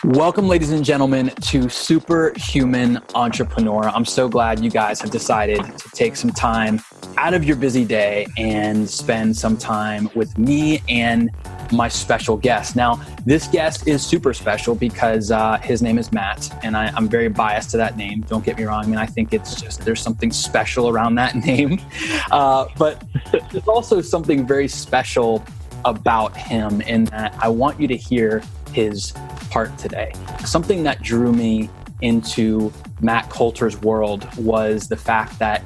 Welcome, ladies and gentlemen, to Superhuman Entrepreneur. I'm so glad you guys have decided to take some time out of your busy day and spend some time with me and my special guest. Now, this guest is super special because his name is Matt, and I'm very biased to that name. Don't get me wrong. I mean, I think it's just, there's something special around that name. But there's also something very special about him in that I want you to hear his part today. Something that drew me into Matt Coulter's world was the fact that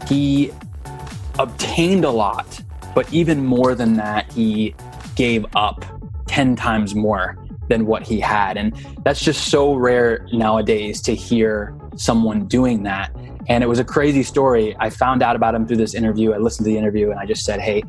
he obtained a lot, but even more than that, he gave up 10 times more than what he had. And that's just so rare nowadays to hear someone doing that. And it was a crazy story. I found out about him through this interview. I listened to the interview and I just said, hey,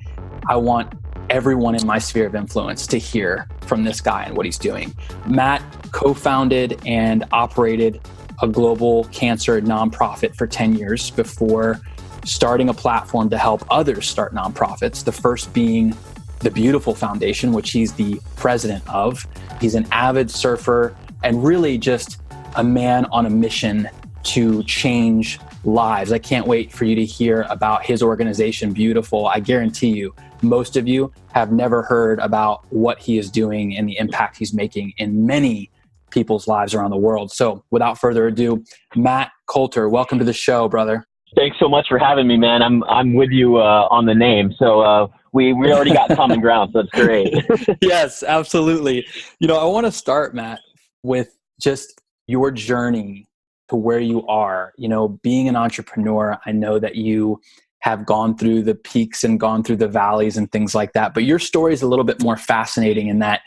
I want everyone in my sphere of influence to hear from this guy and what he's doing. Matt co-founded and operated a global cancer nonprofit for 10 years before starting a platform to help others start nonprofits, the first being the BeYOUtiful Foundation, which he's the president of. He's an avid surfer and really just a man on a mission to change lives. I can't wait for you to hear about his organization, BeYOUtiful. I guarantee you, most of you have never heard about what he is doing and the impact he's making in many people's lives around the world. So without further ado, Matt Coulter, welcome to the show, brother. Thanks so much for having me, man. I'm with you on the name. So we already got common ground, so that's great. Yes, absolutely. You know, I want to start, Matt, with just your journey to where you are. You know, being an entrepreneur, I know that you have gone through the peaks and gone through the valleys and things like that. But your story is a little bit more fascinating in that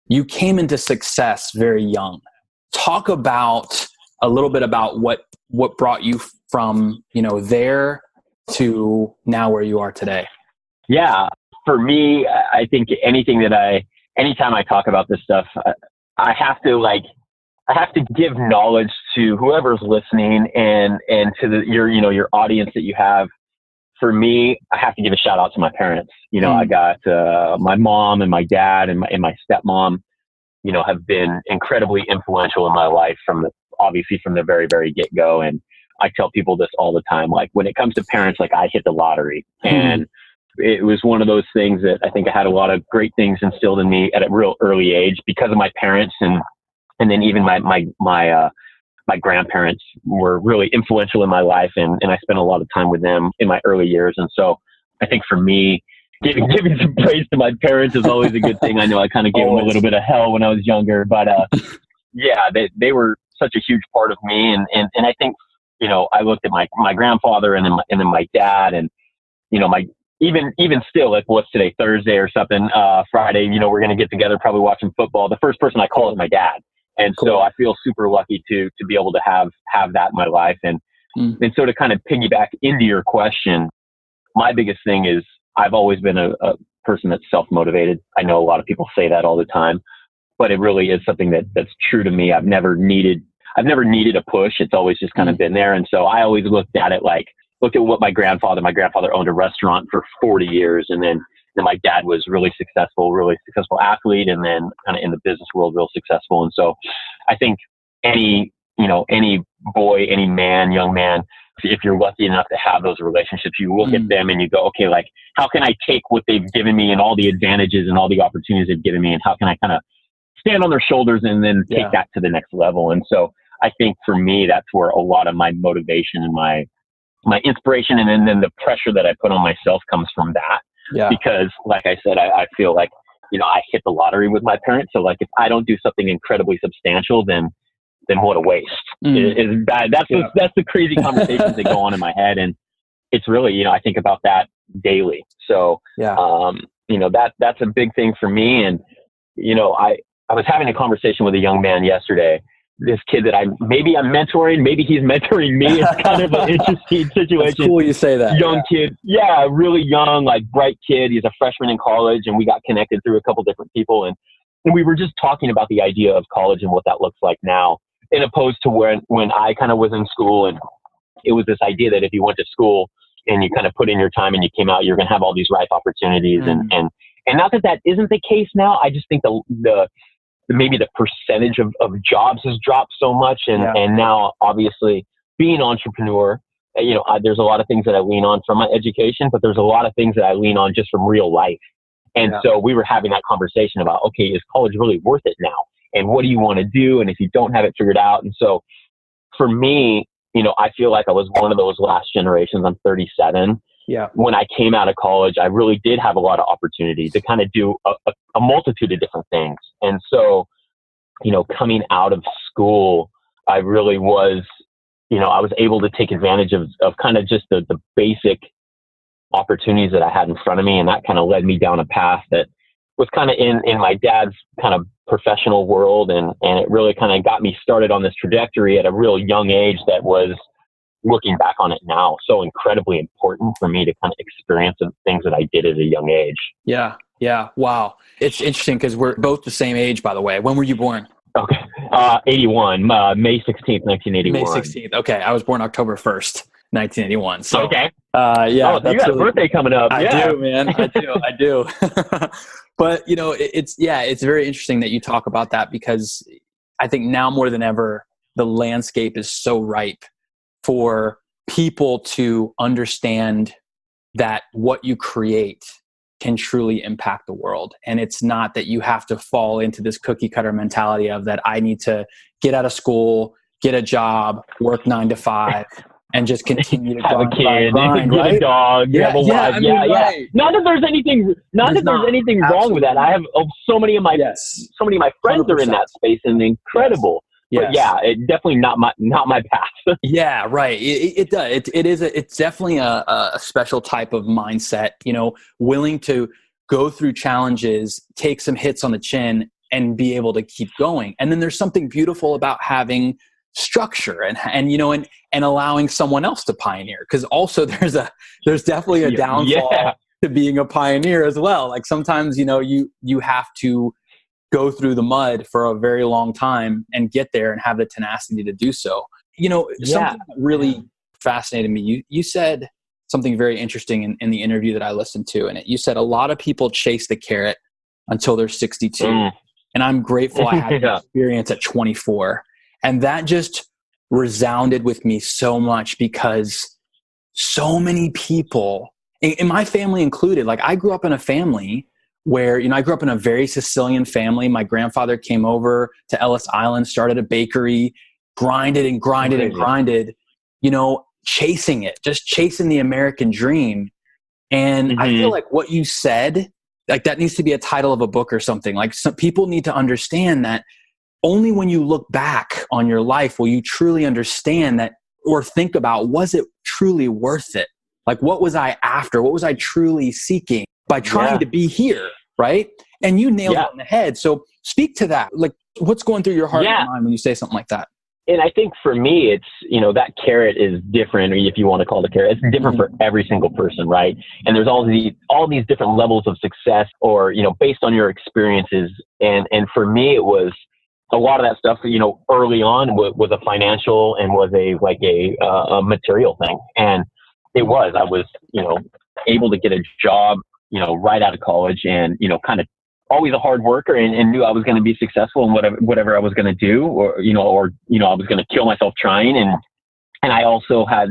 you came into success very young. Talk about a little bit about what brought you from, you know, there to now where you are today. Yeah. For me, I think anytime I talk about this stuff, I have to give knowledge to whoever's listening and to your audience that you have. For me, I have to give a shout out to my parents. You know, I got my mom and my dad and my stepmom, you know, have been incredibly influential in my life obviously from the very, very get-go. And I tell people this all the time, like when it comes to parents, like I hit the lottery. And it was one of those things that I think I had a lot of great things instilled in me at a real early age because of my parents. And then even my grandparents were really influential in my life, and I spent a lot of time with them in my early years. And so I think for me, giving some praise to my parents is always a good thing. I know I kind of gave them a little bit of hell when I was younger, but yeah, they were such a huge part of me. And I think, you know, I looked at my grandfather and then my dad, and, you know, even still, like what's today, Thursday or something, Friday, you know, we're going to get together, probably watching football. The first person I call is my dad. And so I feel super lucky to be able to have that in my life. And so to kind of piggyback into your question, my biggest thing is I've always been a person that's self-motivated. I know a lot of people say that all the time, but it really is something that's true to me. I've never needed a push. It's always just kind of been there. And so I always looked at what my grandfather owned a restaurant for 40 years. And then my dad was really successful athlete, and then kind of in the business world, real successful. And so I think any boy, any man, young man, if you're lucky enough to have those relationships, you look at them and you go, okay, like how can I take what they've given me and all the advantages and all the opportunities they've given me, and how can I kind of stand on their shoulders and then take that to the next level? And so I think for me, that's where a lot of my motivation and my inspiration and then the pressure that I put on myself comes from that. Yeah. Because like I said, I feel like, you know, I hit the lottery with my parents. So like if I don't do something incredibly substantial, then what a waste. It's bad. That's the crazy conversations that go on in my head. And it's really, you know, I think about that daily. So, you know, that's a big thing for me. And, you know, I was having a conversation with a young man yesterday, this kid that I'm mentoring, maybe he's mentoring me. It's kind of an interesting situation. It's cool you say that. Young kid. Yeah, really young, like bright kid. He's a freshman in college, and we got connected through a couple different people. And we were just talking about the idea of college and what that looks like now, in opposed to when I kind of was in school. And it was this idea that if you went to school and you kind of put in your time and you came out, you're going to have all these ripe opportunities. And not that isn't the case now. I just think the maybe the percentage of jobs has dropped so much. And now obviously being an entrepreneur, there's a lot of things that I lean on from my education, but there's a lot of things that I lean on just from real life. And so we were having that conversation about, okay, is college really worth it now? And what do you want to do? And if you don't have it figured out. And so for me, I feel like I was one of those last generations. I'm 37. Yeah. When I came out of college, I really did have a lot of opportunity to kind of do a multitude of different things. And so, coming out of school, I really was, I was able to take advantage of kind of just the basic opportunities that I had in front of me. And that kind of led me down a path that was kind of in my dad's kind of professional world. And it really kind of got me started on this trajectory at a real young age that was, looking back on it now, so incredibly important for me to kind of experience the things that I did at a young age. Yeah. Yeah. Wow. It's interesting because we're both the same age, by the way. When were you born? Okay. 81, May 16th, 1981. May 16th. Okay. I was born October 1st, 1981. So, okay. Yeah. Oh, so you got a birthday coming up. I do, man. I do. But, it's very interesting that you talk about that, because I think now more than ever, the landscape is so ripe for people to understand that what you create can truly impact the world. And it's not that you have to fall into this cookie cutter mentality of that I need to get out of school, get a job, work 9 to 5, and just continue to have a kid, grind, get right? a dog, have a wife. Right. Not that there's anything, wrong with that. I have so many of my friends 100%. Are in that space, and incredible. But it's definitely not my path. Yeah, right. It does. It's definitely a special type of mindset, willing to go through challenges, take some hits on the chin, and be able to keep going. And then there's something beautiful about having structure and allowing someone else to pioneer. Because also there's definitely a downfall to being a pioneer as well. Like sometimes, you have to go through the mud for a very long time and get there and have the tenacity to do so. Something that really fascinated me. You said something very interesting in the interview that I listened to. And you said a lot of people chase the carrot until they're 62. And I'm grateful I had the experience at 24. And that just resounded with me so much, because so many people, in my family included, like I grew up in a family where, I grew up in a very Sicilian family. My grandfather came over to Ellis Island, started a bakery, grinded, chasing it, just chasing the American dream. And I feel like what you said, like that needs to be a title of a book or something. Like some people need to understand that only when you look back on your life will you truly understand that, or think about, was it truly worth it? Like, what was I after? What was I truly seeking by trying to be here, right? And you nailed it on the head. So speak to that. Like, what's going through your heart and mind when you say something like that? And I think for me, it's, that carrot is different, or if you want to call it a carrot, it's different for every single person, right? And there's all these different levels of success, or, based on your experiences. And for me, it was a lot of that stuff, early on was a financial and was a material thing. And I was, able to get a job, right out of college, and, kind of always a hard worker, and knew I was going to be successful in whatever I was going to do, or I was going to kill myself trying. And I also had,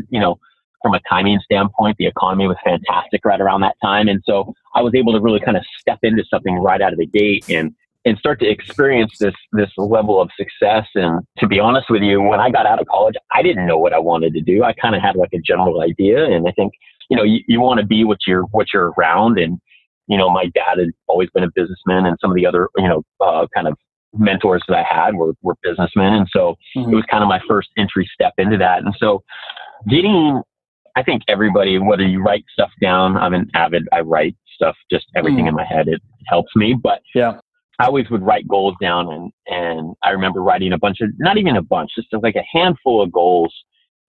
from a timing standpoint, the economy was fantastic right around that time. And so I was able to really kind of step into something right out of the gate and start to experience this level of success. And to be honest with you, when I got out of college, I didn't know what I wanted to do. I kind of had like a general idea. And I think, you want to be what you're around. And, my dad had always been a businessman, and some of the other, kind of mentors that I had were businessmen. And so it was kind of my first entry step into that. And so I think everybody, whether you write stuff down, I write stuff, just everything in my head, it helps me. But I always would write goals down, and I remember writing not even a bunch, just like a handful of goals.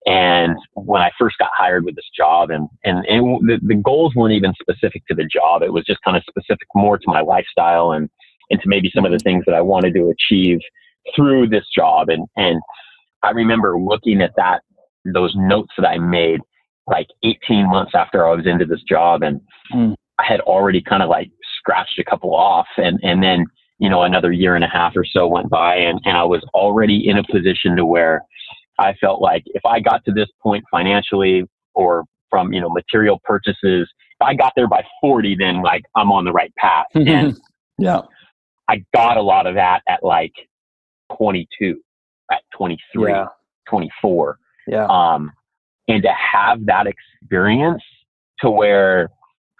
And when I first got hired with this job, and the goals weren't even specific to the job, it was just kind of specific more to my lifestyle and to maybe some of the things that I wanted to achieve through this job. And I remember looking at those notes that I made like 18 months after I was into this job, and I had already kind of like scratched a couple off, and then another year and a half or so went by, and I was already in a position to where I felt like if I got to this point financially or from, material purchases, if I got there by 40, then like I'm on the right path. And yeah, I got a lot of that at like 22, at 23, 24. Yeah. And to have that experience to where,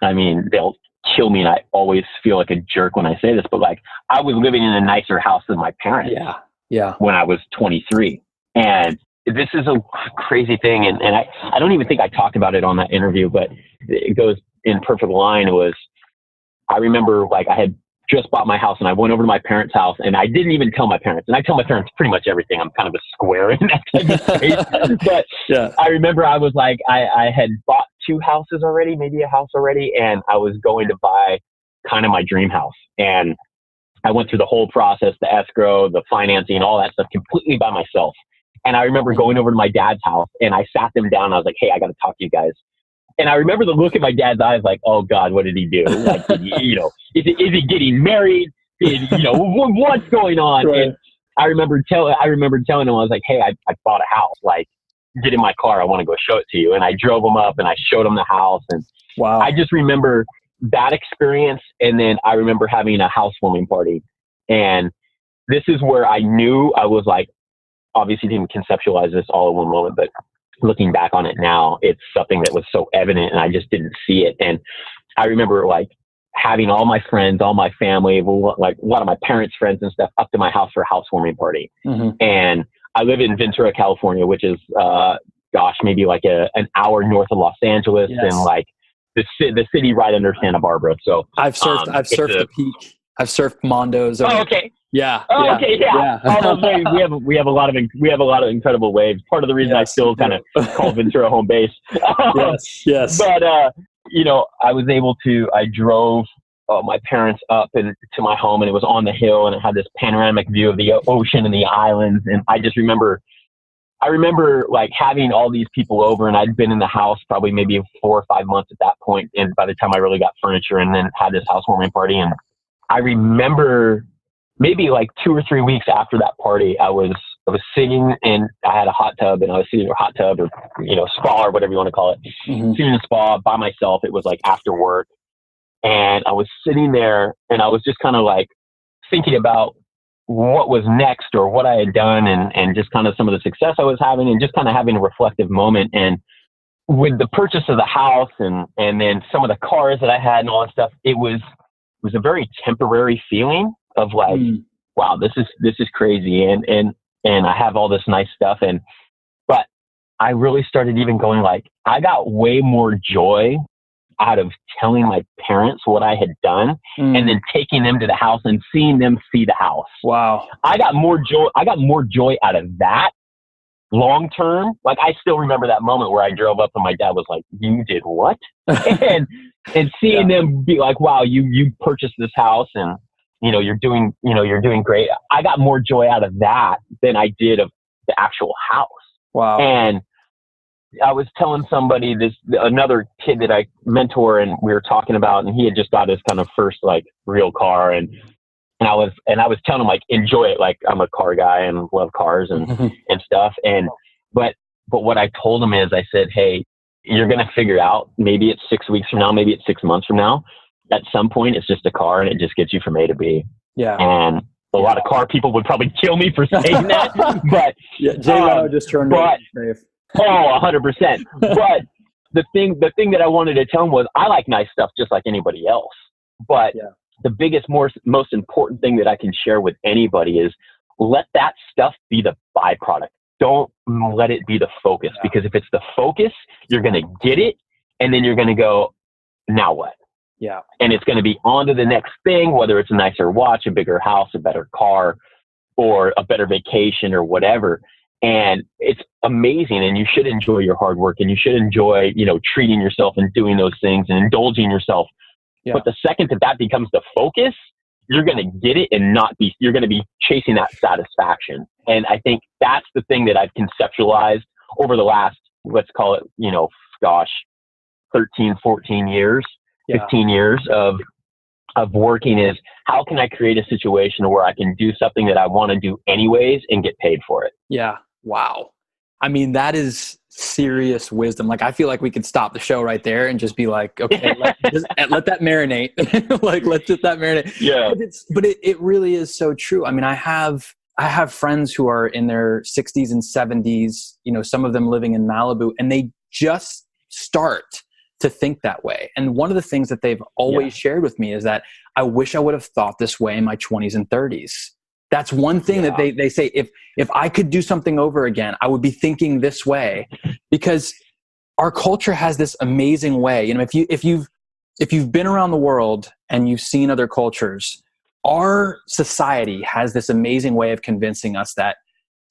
I mean, they'll kill me, and I always feel like a jerk when I say this, but like I was living in a nicer house than my parents. Yeah. When I was 23. And this is a crazy thing. And I don't even think I talked about it on that interview, but it goes in perfect line. I remember like I had just bought my house and I went over to my parents' house and I didn't even tell my parents. And I tell my parents pretty much everything. I'm kind of a square in that type of space. But yeah. I remember I was like, I had bought 2 houses already, maybe a house already. And I was going to buy kind of my dream house. And I went through the whole process, the escrow, the financing, all that stuff completely by myself. And I remember going over to my dad's house and I sat them down. And I was like, hey, I got to talk to you guys. And I remember the look in my dad's eyes, like, oh God, what did he do? Like, is he getting married? What's going on? Right. And I remember telling him, I was like, hey, I bought a house. Like, get in my car. I want to go show it to you. And I drove him up and I showed him the house. And wow. I just remember that experience. And then I remember having a housewarming party. And this is where I knew I was like, obviously didn't conceptualize this all in one moment, but looking back on it now, it's something that was so evident and I just didn't see it. And I remember like having all my friends, all my family, like a lot of my parents' friends and stuff up to my house for a housewarming party. Mm-hmm. And I live in Ventura, California, which is, maybe like an hour north of Los Angeles. Yes. And like the city right under Santa Barbara. So I've surfed the peak. I've surfed Mondo's. Oh, okay. Yeah. Oh, okay. Yeah. All those waves, we have a lot of incredible waves. Part of the reason I still kind of call Ventura home base. Yes. But I was able to. I drove my parents up and to my home, and it was on the hill, and it had this panoramic view of the ocean and the islands. And I just remember. I remember like having all these people over, and I'd been in the house probably maybe 4 or 5 months at that point. And by the time I really got furniture, and then had this housewarming party, and I remember maybe like 2 or 3 weeks after that party, I was sitting and I had a hot tub, and I was sitting in a hot tub or, spa or whatever you want to call it, sitting in a spa by myself. It was like after work, and I was sitting there and I was just kind of like thinking about what was next or what I had done and just kind of some of the success I was having and just kind of having a reflective moment. And with the purchase of the house and then some of the cars that I had and all that stuff, it was a very temporary feeling of like, wow, this is crazy. And I have all this nice stuff. But I really started even going like, I got way more joy out of telling my parents what I had done and then taking them to the house and seeing them see the house. Wow. I got more joy out of that long term. Like I still remember that moment where I drove up and my dad was like, you did what? and seeing them be like, wow, you purchased this house and you're doing great. I got more joy out of that than I did of the actual house. Wow. And I was telling somebody another kid that I mentor, and we were talking about, and he had just got his kind of first like real car, and I was telling him like, enjoy it. Like I'm a car guy and love cars and stuff. But what I told him is I said, hey, you're going to figure out, maybe it's 6 weeks from now, maybe it's 6 months from now. At some point it's just a car and it just gets you from A to B. Yeah. And a lot of car people would probably kill me for saying that, but J-Lo just turned it. Oh, 100%. But the thing that I wanted to tell him was I like nice stuff just like anybody else. But the biggest, most important thing that I can share with anybody is let that stuff be the byproduct. Don't let it be the focus, because if it's the focus, you're going to get it. And then you're going to go, now what? Yeah. And it's going to be on to the next thing, whether it's a nicer watch, a bigger house, a better car, or a better vacation or whatever. And it's amazing, and you should enjoy your hard work, and you should enjoy, treating yourself and doing those things and indulging yourself. Yeah. But the second that becomes the focus, you're going to get it and you're going to be chasing that satisfaction. And I think that's the thing that I've conceptualized over the last, let's call it, 13, 14 years, 15 years of of working is, how can I create a situation where I can do something that I want to do anyways and get paid for it? Yeah. Wow. I mean, that is serious wisdom. Like, I feel like we could stop the show right there and just be like, okay, let that marinate. Like, let's let that marinate. Yeah. But it really is so true. I mean, I have friends who are in their 60s and 70s, you know, some of them living in Malibu, and they just start to think that way. And one of the things that they've always shared with me is that I wish I would have thought this way in my 20s and 30s. That's one thing that they say, if I could do something over again, I would be thinking this way, because our culture has this amazing way. You know, if you've been around the world and you've seen other cultures, our society has this amazing way of convincing us that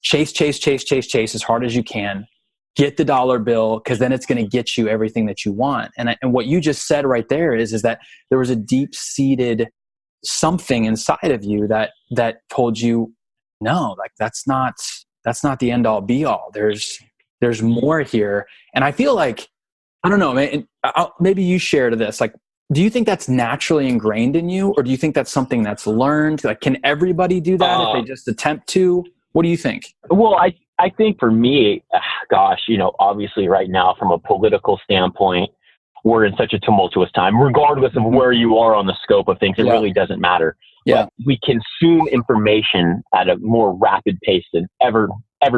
chase as hard as you can, get the dollar bill, because then it's going to get you everything that you want. And what you just said right there is that there was a deep-seated something inside of you that told you, no, like that's not the end all be all. There's more here. And I feel like, I don't know, man, maybe you shared this. Like, do you think that's naturally ingrained in you, or do you think that's something that's learned? Like, can everybody do that if they just attempt to? What do you think? Well, I think for me, gosh, you know, obviously right now from a political standpoint, we're in such a tumultuous time, regardless of where you are on the scope of things. It really doesn't matter. Yeah. But we consume information at a more rapid pace than ever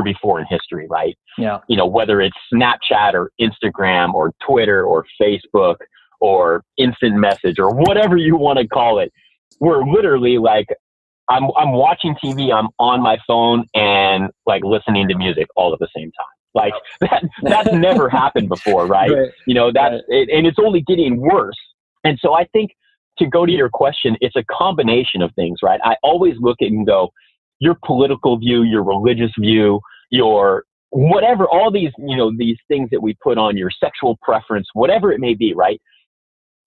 before in history, right? Yeah. You know, whether it's Snapchat or Instagram or Twitter or Facebook or instant message or whatever you want to call it, we're literally like, I'm watching TV, I'm on my phone and like listening to music all at the same time. Like that's never happened before, right? You know, and it's only getting worse. And so I think, to go to your question, it's a combination of things, right? I always look at it and go, your political view, your religious view, your whatever, all these, you know, these things that we put on, your sexual preference, whatever it may be, right?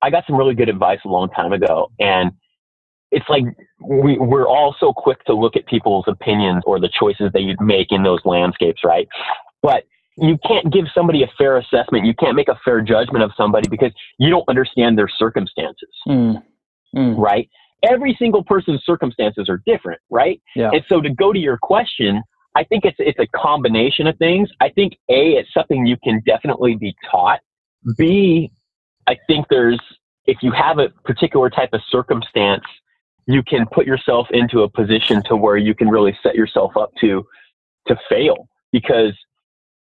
I got some really good advice a long time ago. And it's like we're all so quick to look at people's opinions or the choices they make in those landscapes, right? But you can't give somebody a fair assessment. You can't make a fair judgment of somebody because you don't understand their circumstances, right? Every single person's circumstances are different, right? Yeah. And so to go to your question, I think it's a combination of things. I think A, it's something you can definitely be taught. B, I think if you have a particular type of circumstance, you can put yourself into a position to where you can really set yourself up to fail, because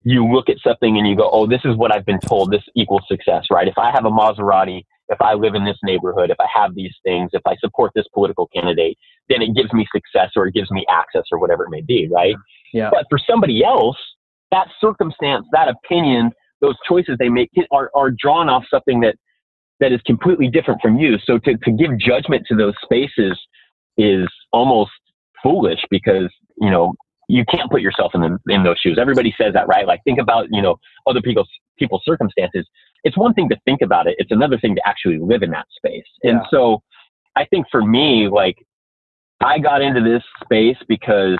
you look at something and you go, oh, this is what I've been told, this equals success, right? If I have a Maserati, if I live in this neighborhood, if I have these things, if I support this political candidate, then it gives me success or it gives me access or whatever it may be, right? Yeah. But for somebody else, that circumstance, that opinion, those choices they make are drawn off something that is completely different from you. So to give judgment to those spaces is almost foolish, because, you know, you can't put yourself in those shoes. Everybody says that, right? Like, think about, you know, other people's circumstances. It's one thing to think about it. It's another thing to actually live in that space. Yeah. And so I think for me, like, I got into this space because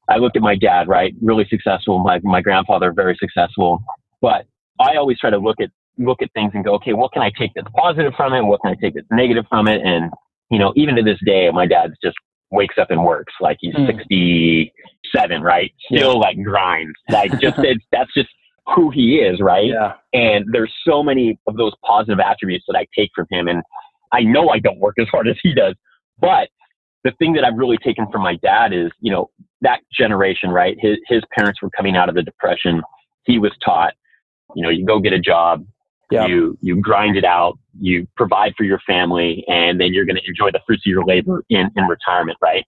I looked at my dad, right? Really successful. My grandfather, very successful. But I always try to look at things and go, okay, what can I take that's positive from it? What can I take that's negative from it? And, you know, even to this day, my dad just wakes up and works like he's 67, right? Still like grinds, like that's just who he is, right? Yeah. And there's so many of those positive attributes that I take from him. And I know I don't work as hard as he does, but the thing that I've really taken from my dad is, you know, that generation, right? His parents were coming out of the Depression. He was taught, you know, you go get a job, you grind it out, you provide for your family, and then you're going to enjoy the fruits of your labor in retirement, right?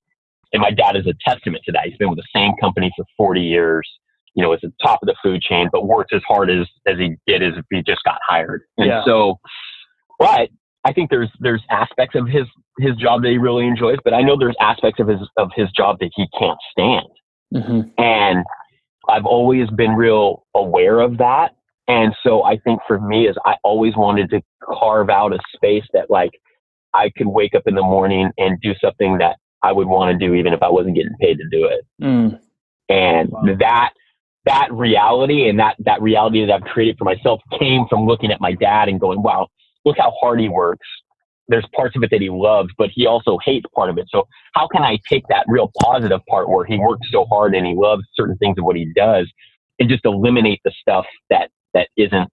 And my dad is a testament to that. He's been with the same company for 40 years, you know, at the top of the food chain, but worked as hard as he did as if he just got hired. And so, but I think there's aspects of his job that he really enjoys, but I know there's aspects of his job that he can't stand. Mm-hmm. And I've always been real aware of that. And so I think for me is I always wanted to carve out a space that, like, I could wake up in the morning and do something that I would want to do even if I wasn't getting paid to do it. And that reality and that reality that I've created for myself came from looking at my dad and going, wow, look how hard he works. there's parts of it that he loves, but he also hates part of it. So how can I take that real positive part where he works so hard and he loves certain things of what he does and just eliminate the stuff that isn't,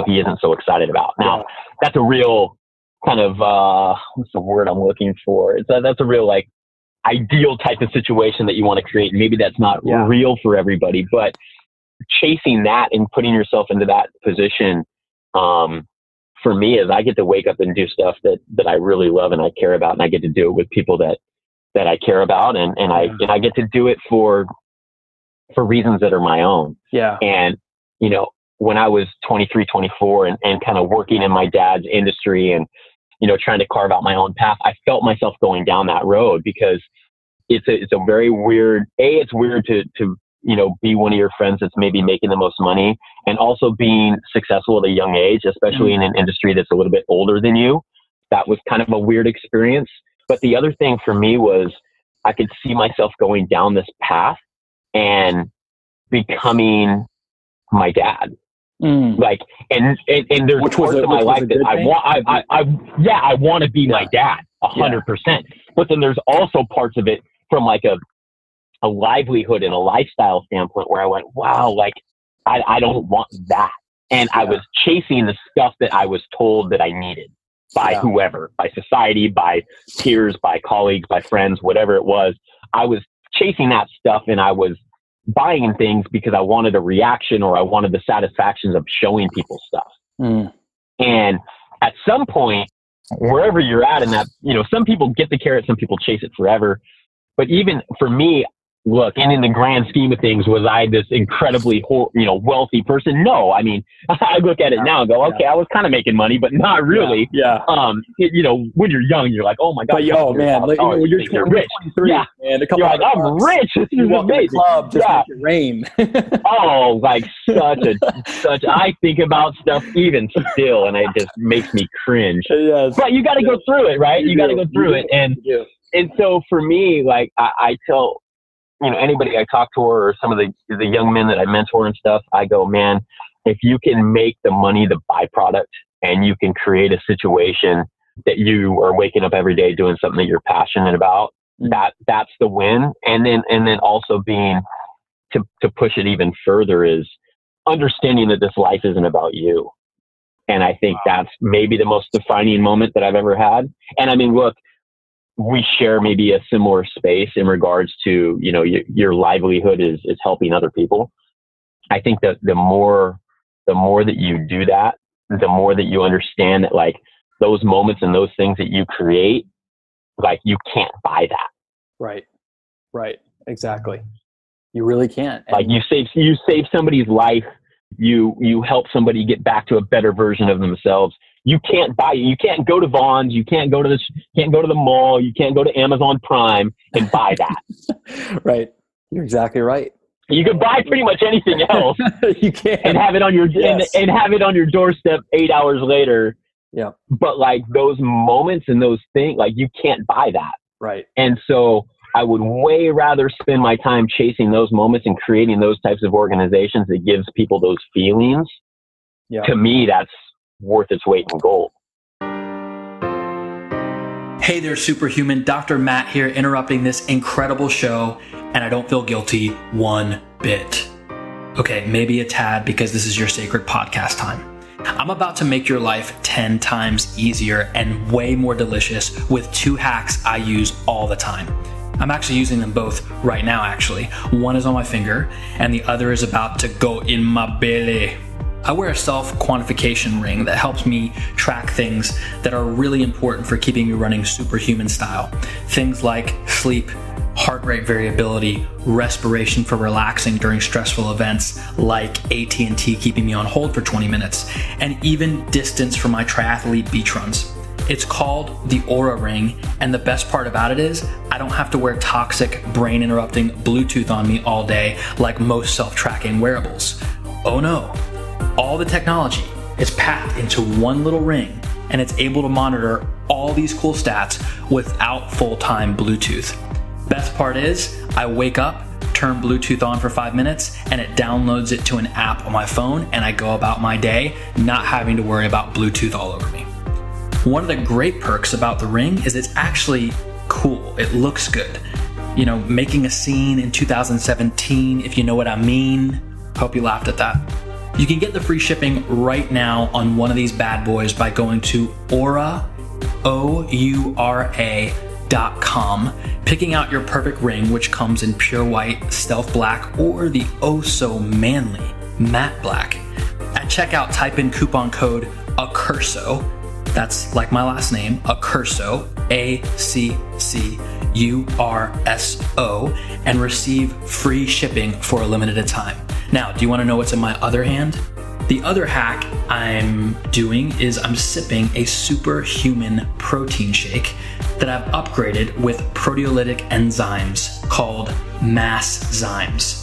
he isn't so excited about. Now, that's a real kind of, what's the word I'm looking for? That's a real like ideal type of situation that you want to create. Maybe that's not real for everybody, but chasing that and putting yourself into that position, for me, is I get to wake up and do stuff that I really love and I care about, and I get to do it with people that I care about, and I get to do it for reasons that are my own. Yeah. And, when I was 23, 24 and kind of working in my dad's industry and, trying to carve out my own path, I felt myself going down that road because it's a very weird, it's weird to be one of your friends that's maybe making the most money and also being successful at a young age, especially in an industry that's a little bit older than you. That was kind of a weird experience. But the other thing for me was I could see myself going down this path and becoming my dad. Like, and there's parts of my life that I want to be my dad 100%. But then there's also parts of it from like a livelihood and a lifestyle standpoint where I went, wow, like I don't want that. And I was chasing the stuff that I was told that I needed by whoever, by society, by peers, by colleagues, by friends, whatever it was. I was chasing that stuff and I was buying things because I wanted a reaction or I wanted the satisfactions of showing people stuff. And at some point, wherever you're at in that, some people get the carrot, some people chase it forever. But even for me, look, and in the grand scheme of things, was I this incredibly, wealthy person? No. I mean, I look at it now and go, okay, I was kind of making money, but not really. When you're young, you're like, oh my God. But man, when you're rich. 23, man, you're like, I'm rich. This is amazing. Club, just make it rain. Oh, like such, I think about stuff even still, and it just makes me cringe. But you got to go through it, right? You got to go through it. And so for me, like I tell, anybody I talk to or some of the young men that I mentor and stuff, I go, man, if you can make the money the byproduct and you can create a situation that you are waking up every day doing something that you're passionate about, that's the win. And then also being to push it even further is understanding that this life isn't about you. And I think that's maybe the most defining moment that I've ever had. And I mean, look, we share maybe a similar space in regards to, your livelihood is helping other people. I think that the more that you do that, the more that you understand that like those moments and those things that you create, like you can't buy that. Right. Exactly. You really can't. Like you save somebody's life. You help somebody get back to a better version of themselves. You can't buy it. You can't go to Vaughn's. You can't go to the mall. You can't go to Amazon Prime and buy that. Right. You're exactly right. You can buy pretty much anything else. You can and have it on your and have it on your doorstep 8 hours later. Yeah. But like those moments and those things, like you can't buy that. Right. And so I would way rather spend my time chasing those moments and creating those types of organizations that gives people those feelings. Yeah. To me, that's worth its weight in gold. Hey there, superhuman. Dr. Matt here, interrupting this incredible show, and I don't feel guilty one bit. Okay, maybe a tad because this is your sacred podcast time. I'm about to make your life 10 times easier and way more delicious with 2 hacks I use all the time. I'm actually using them both right now, actually. One is on my finger, and the other is about to go in my belly. I wear a self-quantification ring that helps me track things that are really important for keeping me running superhuman style. Things like sleep, heart rate variability, respiration for relaxing during stressful events like AT&T keeping me on hold for 20 minutes, and even distance for my triathlete beach runs. It's called the Oura Ring, and the best part about it is I don't have to wear toxic, brain-interrupting Bluetooth on me all day like most self-tracking wearables. Oh no. All the technology is packed into one little ring, and it's able to monitor all these cool stats without full-time Bluetooth. Best part is, I wake up, turn Bluetooth on for 5 minutes, and it downloads it to an app on my phone, and I go about my day not having to worry about Bluetooth all over me. One of the great perks about the ring is it's actually cool. It looks good. You know, making a scene in 2017, if you know what I mean. Hope you laughed at that. You can get the free shipping right now on one of these bad boys by going to Oura, OURA.com, picking out your perfect ring, which comes in pure white, stealth black, or the oh so manly matte black. At checkout, type in coupon code ACCURSO, that's like my last name, ACCURSO, ACCURSO, and receive free shipping for a limited time. Now, do you want to know what's in my other hand? The other hack I'm doing is I'm sipping a superhuman protein shake that I've upgraded with proteolytic enzymes called Masszymes.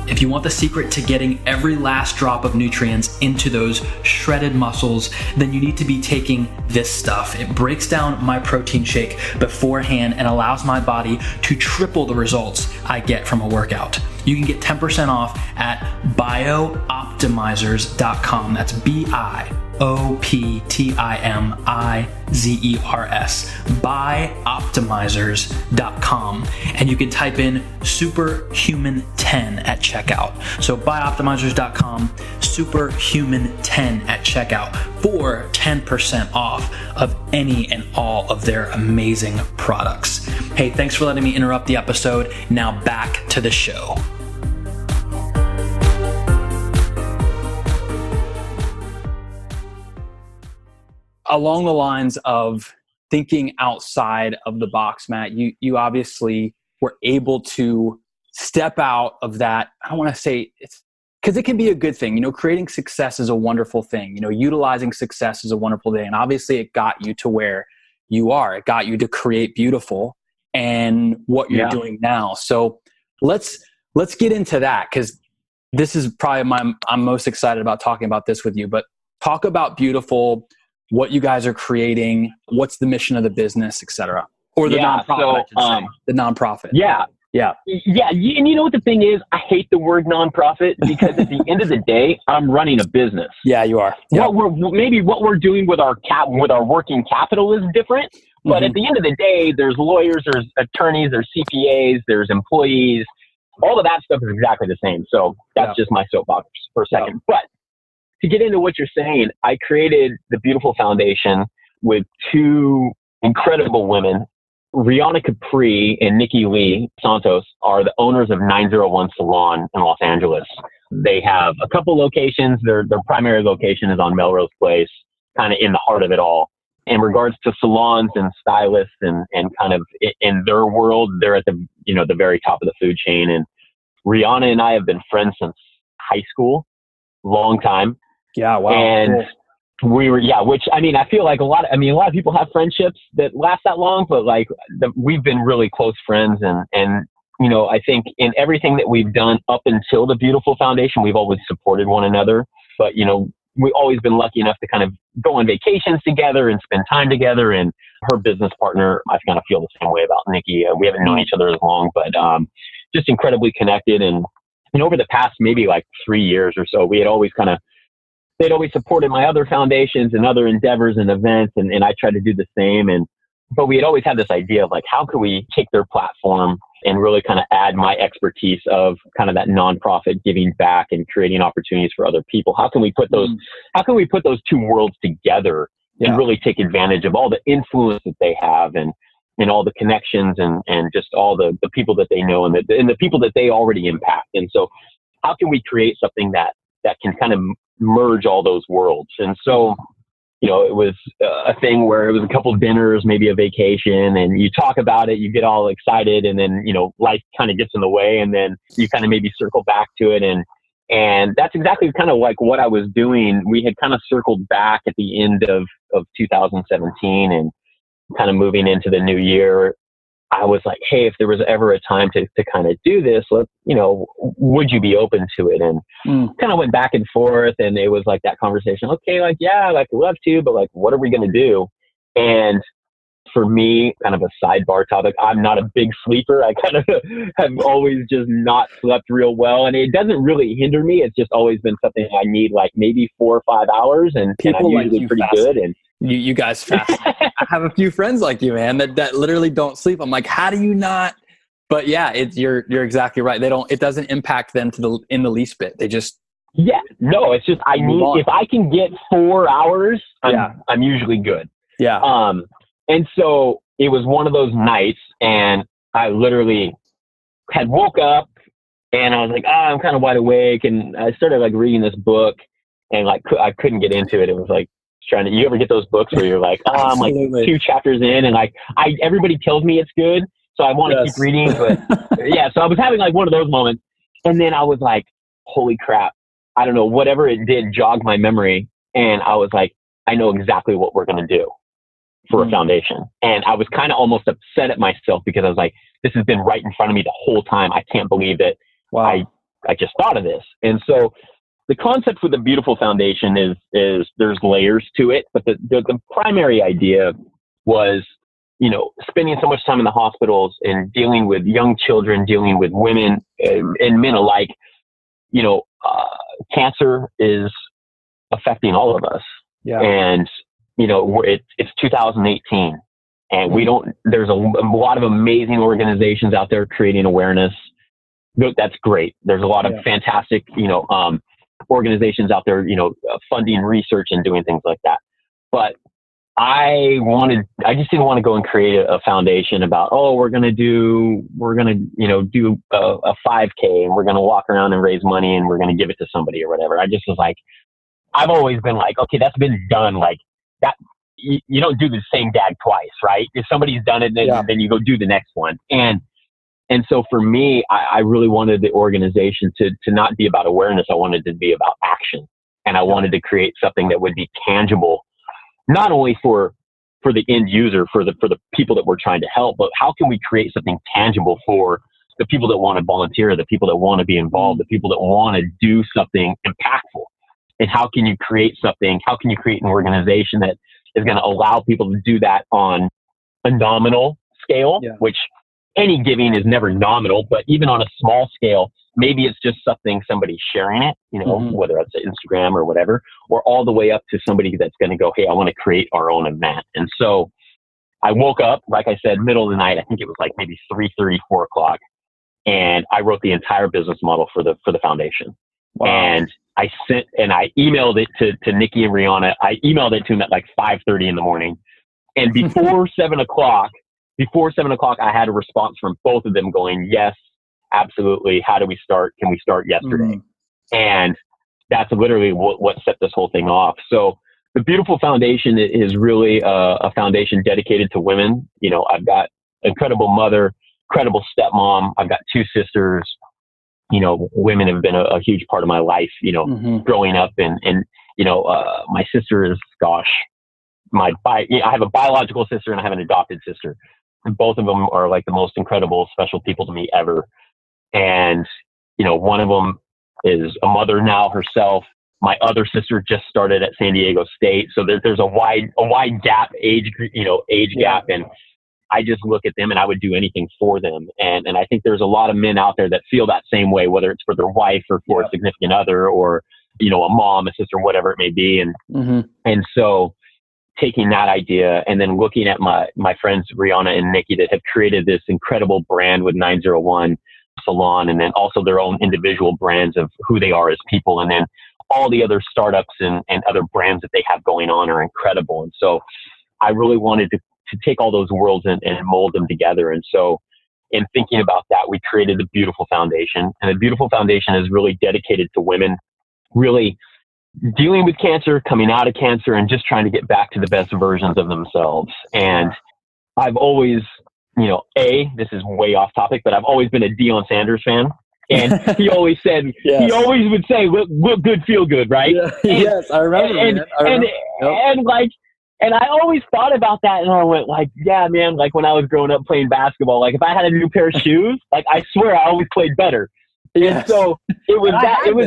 If you want the secret to getting every last drop of nutrients into those shredded muscles, then you need to be taking this stuff. It breaks down my protein shake beforehand and allows my body to triple the results I get from a workout. You can get 10% off at BeYOuoptimizers.com. That's BeYouptimizers, BeYouptimizers.com. And you can type in superhuman10 at checkout. So BeYouptimizers.com, superhuman10 at checkout for 10% off of any and all of their amazing products. Hey, thanks for letting me interrupt the episode. Now back to the show. Along the lines of thinking outside of the box, Matt, you obviously were able to step out of that. I don't want to say it's because it can be a good thing. You know, creating success is a wonderful thing. You know, utilizing success is a wonderful thing. And obviously it got you to where you are. It got you to create beautiful and what you're doing now. So let's get into that, because this is probably I'm most excited about talking about this with you. But talk about BeYOUtiful, what you guys are creating, what's the mission of the business, etc. Or the nonprofit, I should say. The nonprofit. Yeah. And you know what the thing is? I hate the word nonprofit because at the end of the day, I'm running a business. Yeah, you are. Yeah. What we're doing with our working capital is different. But at the end of the day, there's lawyers, there's attorneys, there's CPAs, there's employees. All of that stuff is exactly the same. So that's just my soapbox for a second. But to get into what you're saying, I created the BeYOUtiful Foundation with two incredible women. Riawna Capri and Nikki Lee Santos are the owners of 901 Salon in Los Angeles. They have a couple locations. Their primary location is on Melrose Place, kind of in the heart of it all. In regards to salons and stylists and kind of in their world, they're at the very top of the food chain. And Riawna and I have been friends since high school, long time. Yeah, wow. And we were, which, I mean, I feel like a lot of people have friendships that last that long, but like we've been really close friends. And, you know, I think in everything that we've done up until the BeYOUtiful Foundation, we've always supported one another. But, you know, we've always been lucky enough to kind of go on vacations together and spend time together. And her business partner, I kind of feel the same way about Nikki. We haven't known each other as long, but just incredibly connected. And over the past maybe like 3 years or so, we had always they'd always supported my other foundations and other endeavors and events. And I tried to do the same. But we had always had this idea of like, how could we take their platform and really kind of add my expertise of kind of that nonprofit giving back and creating opportunities for other people? How can we put those two worlds together and really take advantage of all the influence that they have and all the connections and just all the people that they know and the people that they already impact? And so how can we create something that can kind of merge all those worlds? And so, you know, it was a thing where it was a couple of dinners, maybe a vacation, and you talk about it, you get all excited, and then, you know, life kind of gets in the way, and then you kind of maybe circle back to it. And that's exactly kind of like what I was doing. We had kind of circled back at the end of 2017 and kind of moving into the new year. I was like, hey, if there was ever a time to kind of do this, would you be open to it? And kind of went back and forth, and it was like that conversation. Okay, like, yeah, like I'd love to, but like, what are we going to do? And for me, kind of a sidebar topic, I'm not a big sleeper. I kind of have always just not slept real well, and it doesn't really hinder me. It's just always been something I need like maybe 4 or 5 hours, and I'm usually pretty good. And You guys fascinate. I have a few friends like you, man, that literally don't sleep. I'm like, how do you not? But yeah, you're exactly right. It doesn't impact them in the least bit. They just, yeah, no, it's just, if I can get 4 hours, I'm usually good. Yeah. And so it was one of those nights, and I literally had woke up and I was like, I'm kind of wide awake. And I started like reading this book, and like, I couldn't get into it. It was like you ever get those books where you're like, I'm like 2 chapters in, and like, everybody tells me it's good, so I want to keep reading. But yeah, so I was having like one of those moments. And then I was like, holy crap. I don't know, whatever it did jogged my memory. And I was like, I know exactly what we're going to do for a foundation. And I was kind of almost upset at myself, because I was like, this has been right in front of me the whole time. I can't believe that I just thought of this. And so the concept for the BeYOUtiful Foundation is there's layers to it, but the primary idea was, spending so much time in the hospitals and dealing with young children, dealing with women and men alike. Cancer is affecting all of us. Yeah. And, it's 2018, and there's a lot of amazing organizations out there creating awareness. That's great. There's a lot of fantastic, organizations out there, funding research and doing things like that. But I just didn't want to go and create a foundation about, we're going to do a 5K, and we're going to walk around and raise money, and we're going to give it to somebody or whatever. I just was like, I've always been like, okay, that's been done. Like that, you don't do the same gag twice, right? If somebody's done it, then you go do the next one. And so for me, I really wanted the organization to not be about awareness. I wanted it to be about action. And I wanted to create something that would be tangible, not only for the end user, for the people that we're trying to help, but how can we create something tangible for the people that want to volunteer, the people that want to be involved, the people that want to do something impactful? And how can you create something? How can you create an organization that is going to allow people to do that on a nominal scale, which any giving is never nominal, but even on a small scale, maybe it's just somebody sharing it, whether it's Instagram or whatever, or all the way up to somebody that's going to go, hey, I want to create our own event. And so I woke up, like I said, middle of the night. I think it was like maybe 3:30, 4 o'clock. And I wrote the entire business model for the foundation. Wow. And I emailed it to Nikki and Riawna. I emailed it to them at like 5:30 in the morning. And before 7 o'clock, I had a response from both of them going, yes, absolutely. How do we start? Can we start yesterday? And that's literally what set this whole thing off. So the BeYOUtiful Foundation is really a foundation dedicated to women. I've got an incredible mother, incredible stepmom. I've got 2 sisters. Women have been a huge part of my life, growing up. And my sister is, I have a biological sister and I have an adopted sister. And both of them are like the most incredible, special people to me ever. And, one of them is a mother now herself. My other sister just started at San Diego State. So there's a wide gap, age gap. And I just look at them and I would do anything for them. And I think there's a lot of men out there that feel that same way, whether it's for their wife or for a significant other or, a mom, a sister, whatever it may be. And so taking that idea and then looking at my friends, Riawna and Nikki, that have created this incredible brand with 901 Salon, and then also their own individual brands of who they are as people. And then all the other startups and other brands that they have going on are incredible. And so I really wanted to take all those worlds and mold them together. And so in thinking about that, we created the BeYOUtiful Foundation. And the BeYOUtiful Foundation is really dedicated to women, really dealing with cancer, coming out of cancer, and just trying to get back to the best versions of themselves. And I've always, this is way off topic, but I've always been a Deion Sanders fan. And he always said, he always would say, look good, feel good, right? Yeah. Yes, I remember. And I always thought about that, and I went like, yeah, man, like when I was growing up playing basketball, like if I had a new pair of shoes, like I swear I always played better. Yes. And so it was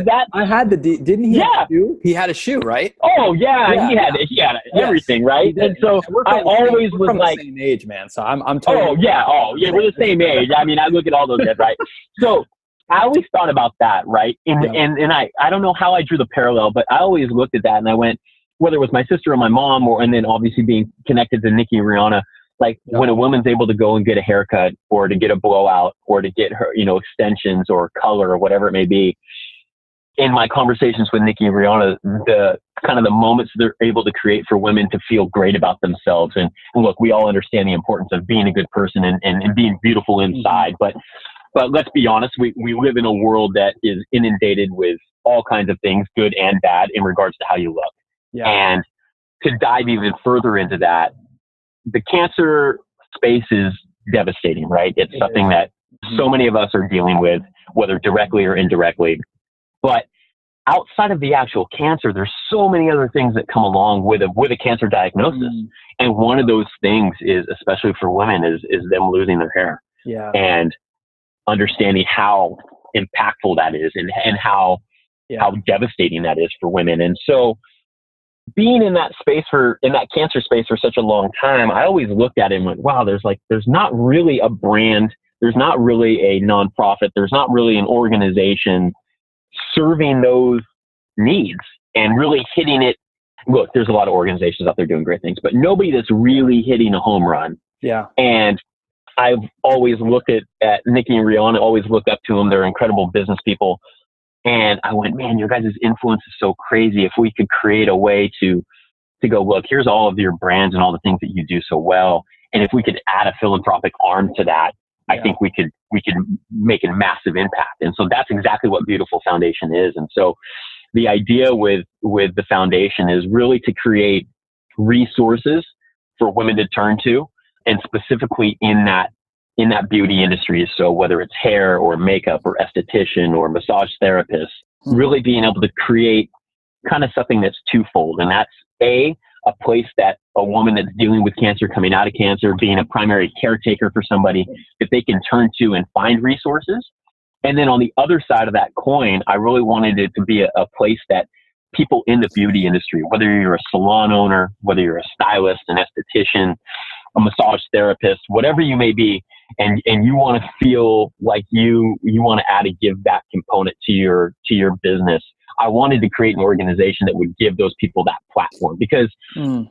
that. I had didn't he have a shoe? He had a shoe, right? Oh yeah. He had everything, right? And so I always was like, the same age, man. So I'm totally. Oh yeah, we're the same age. I mean, I look at all those guys, right? So I always thought about that, right? And I don't know how I drew the parallel, but I always looked at that and I went, whether it was my sister or my mom, and then obviously being connected to Nikki and Riawna, like when a woman's able to go and get a haircut or to get a blowout or to get her, extensions or color or whatever it may be, in my conversations with Nikki and Riawna, the kind of the moments they're able to create for women to feel great about themselves. And look, we all understand the importance of being a good person and being beautiful inside. But let's be honest, we live in a world that is inundated with all kinds of things, good and bad, in regards to how you look. Yeah. And to dive even further into that, the cancer space is devastating, right? It's something that so many of us are dealing with, whether directly or indirectly. But outside of the actual cancer, there's so many other things that come along with a cancer diagnosis. And one of those things is, especially for women, is them losing their hair. Yeah. And understanding how impactful that is and how devastating that is for women. And so being in that cancer space for such a long time, I always looked at it and went, wow, there's not really a brand. There's not really a nonprofit. There's not really an organization serving those needs and really hitting it. Look, there's a lot of organizations out there doing great things, but nobody that's really hitting a home run. Yeah. And I've always looked at Nikki and Riawna, always looked up to them. They're incredible business people. And I went, man, your guys' influence is so crazy. If we could create a way to go, look, here's all of your brands and all the things that you do so well. And if we could add a philanthropic arm to that, I think we could make a massive impact. And so that's exactly what BeYOUtiful Foundation is. And so the idea with the foundation is really to create resources for women to turn to, and specifically in that beauty industry. So whether it's hair or makeup or esthetician or massage therapist, really being able to create kind of something that's twofold. And that's a place that a woman that's dealing with cancer, coming out of cancer, being a primary caretaker for somebody that they can turn to and find resources. And then on the other side of that coin, I really wanted it to be a place that people in the beauty industry, whether you're a salon owner, whether you're a stylist, an esthetician, a massage therapist, whatever you may be, and you want to feel like you want to add a give back component to your business, I wanted to create an organization that would give those people that platform, because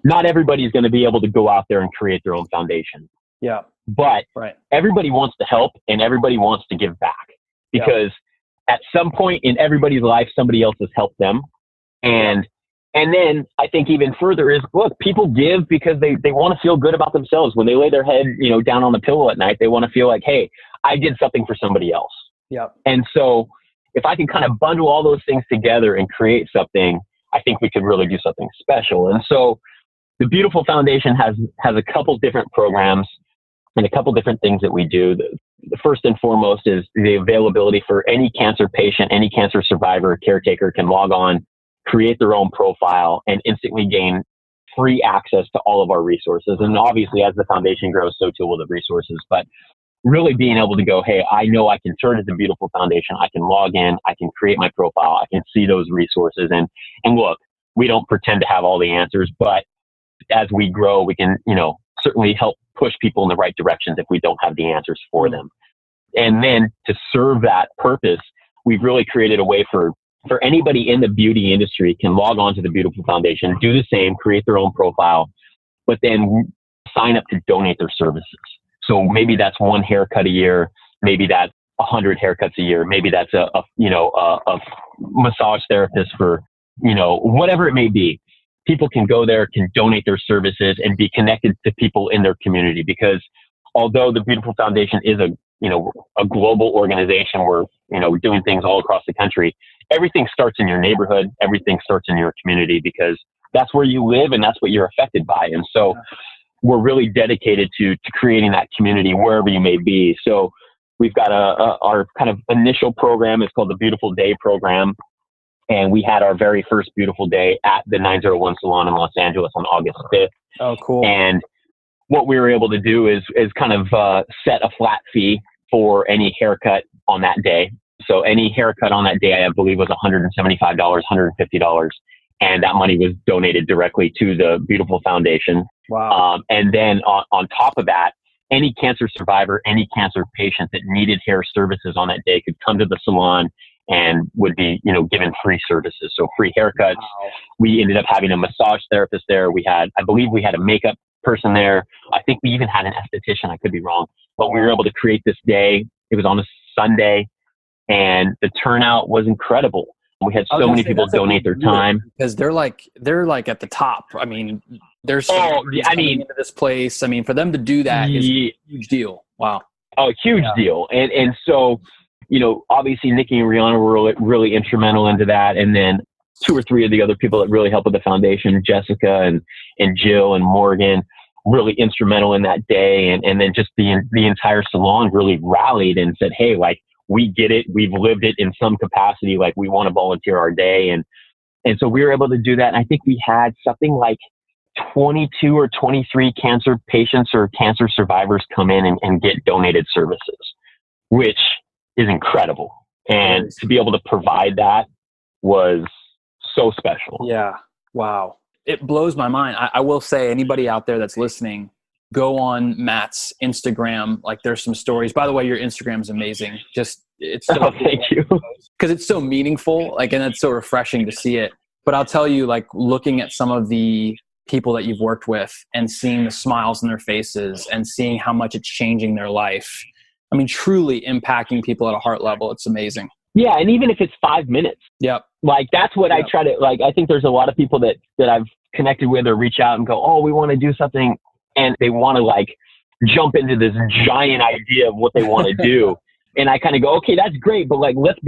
not everybody is going to be able to go out there and create their own foundation. Yeah. But everybody wants to help and everybody wants to give back, because at some point in everybody's life, somebody else has helped them. And then I think even further is, look, people give because they want to feel good about themselves. When they lay their head, down on the pillow at night, they want to feel like, hey, I did something for somebody else. Yeah. And so if I can kind of bundle all those things together and create something, I think we could really do something special. And so the BeYOUtiful Foundation has a couple different programs and a couple different things that we do. The first and foremost is the availability for any cancer patient, any cancer survivor, caretaker can log on, create their own profile, and instantly gain free access to all of our resources. And obviously, as the foundation grows, so too will the resources. But really being able to go, hey, I know I can turn to the BeYOUtiful Foundation. I can log in. I can create my profile. I can see those resources. And look, we don't pretend to have all the answers, but as we grow, we can, certainly help push people in the right directions if we don't have the answers for them. And then to serve that purpose, we've really created a way for anybody in the beauty industry can log on to the BeYOUtiful Foundation, do the same, create their own profile, but then sign up to donate their services. So maybe that's one haircut a year. Maybe that's 100 haircuts a year. Maybe that's a massage therapist for, whatever it may be. People can go there, can donate their services and be connected to people in their community, because although the BeYOUtiful Foundation is a global organization, we're, doing things all across the country. Everything starts in your neighborhood. Everything starts in your community, because that's where you live and that's what you're affected by. And so we're really dedicated to creating that community wherever you may be. So we've got our kind of initial program is called the BeYOUtiful Day program. And we had our very first BeYOUtiful Day at the 901 Salon in Los Angeles on August 5th. Oh, cool. And what we were able to do is kind of set a flat fee for any haircut on that day. So any haircut on that day, I believe, was $175, $150. And that money was donated directly to the BeYOUtiful Foundation. Wow. And then on top of that, any cancer survivor, any cancer patient that needed hair services on that day could come to the salon and would be, given free services. So free haircuts. Wow. We ended up having a massage therapist there. I believe we had a makeup person there. I think we even had an esthetician. I could be wrong, but we were able to create this day. It was on a Sunday, and the turnout was incredible. We had so many people donate their time because they're like at the top. I mean, there's coming into this place. I mean, for them to do that is a huge deal. Wow. Oh, huge deal. And so, obviously Nikki and Riawna were really instrumental into that. And then 2 or 3 of the other people that really helped with the foundation, Jessica and Jill and Morgan, really instrumental in that day. And then just the entire salon really rallied and said, hey, like, we get it. We've lived it in some capacity. Like, we want to volunteer our day. And so we were able to do that. And I think we had something like 22 or 23 cancer patients or cancer survivors come in and get donated services, which is incredible. And to be able to provide that was so special. Yeah. Wow. It blows my mind. I will say, anybody out there that's listening, go on Matt's Instagram. Like, there's some stories. By the way, your Instagram is amazing. It's so thank you. Because it's so meaningful, like, and it's so refreshing to see it. But I'll tell you, like, looking at some of the people that you've worked with and seeing the smiles in their faces and seeing how much it's changing their life. I mean, truly impacting people at a heart level. It's amazing. Yeah. And even if it's 5 minutes. Yep. Like, that's what I try to, like, I think there's a lot of people that I've connected with or reach out and go, oh, we want to do something. And they want to, like, jump into this giant idea of what they want to do. And I kind of go, okay, that's great. But, like, let's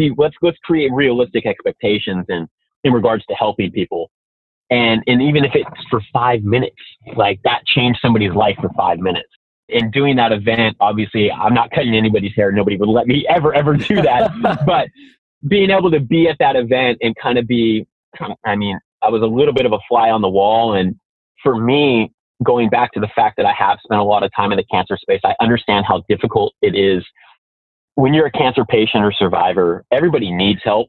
create realistic expectations in regards to helping people. And even if it's for 5 minutes, like, that changed somebody's life for 5 minutes. And doing that event, obviously, I'm not cutting anybody's hair. Nobody would let me ever do that. But being able to be at that event and kind of I was a little bit of a fly on the wall. And for me, going back to the fact that I have spent a lot of time in the cancer space, I understand how difficult it is. When you're a cancer patient or survivor, everybody needs help.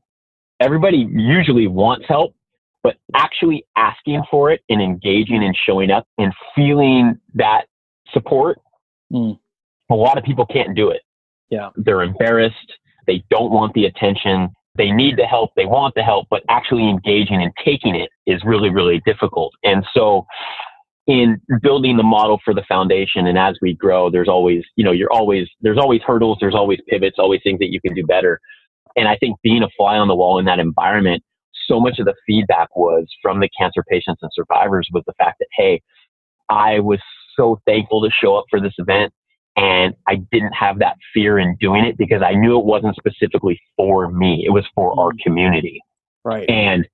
Everybody usually wants help, but actually asking for it and engaging and showing up and feeling that support, a lot of people can't do it. Yeah. They're embarrassed. They don't want the attention. They need the help. They want the help, but actually engaging and taking it is really, really difficult. And so in building the model for the foundation, and as we grow, there's always, there's always hurdles, there's always pivots, always things that you can do better. And I think being a fly on the wall in that environment, so much of the feedback was from the cancer patients and survivors was the fact that, hey, I was so thankful to show up for this event. And I didn't have that fear in doing it because I knew it wasn't specifically for me. It was for our community. Right. And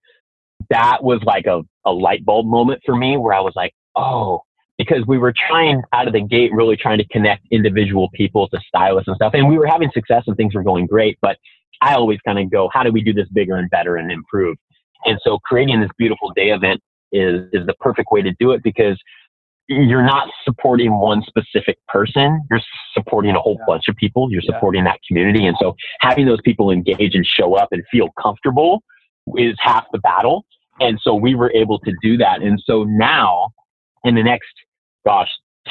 that was like a light bulb moment for me where I was like, oh, because we were trying out of the gate, really trying to connect individual people to stylists and stuff. And we were having success and things were going great. But I always kind of go, how do we do this bigger and better and improve? And so creating this beautiful day event is the perfect way to do it because you're not supporting one specific person. You're supporting a whole bunch of people. You're supporting that community. And so having those people engage and show up and feel comfortable is half the battle. And so we were able to do that. And so now in the next,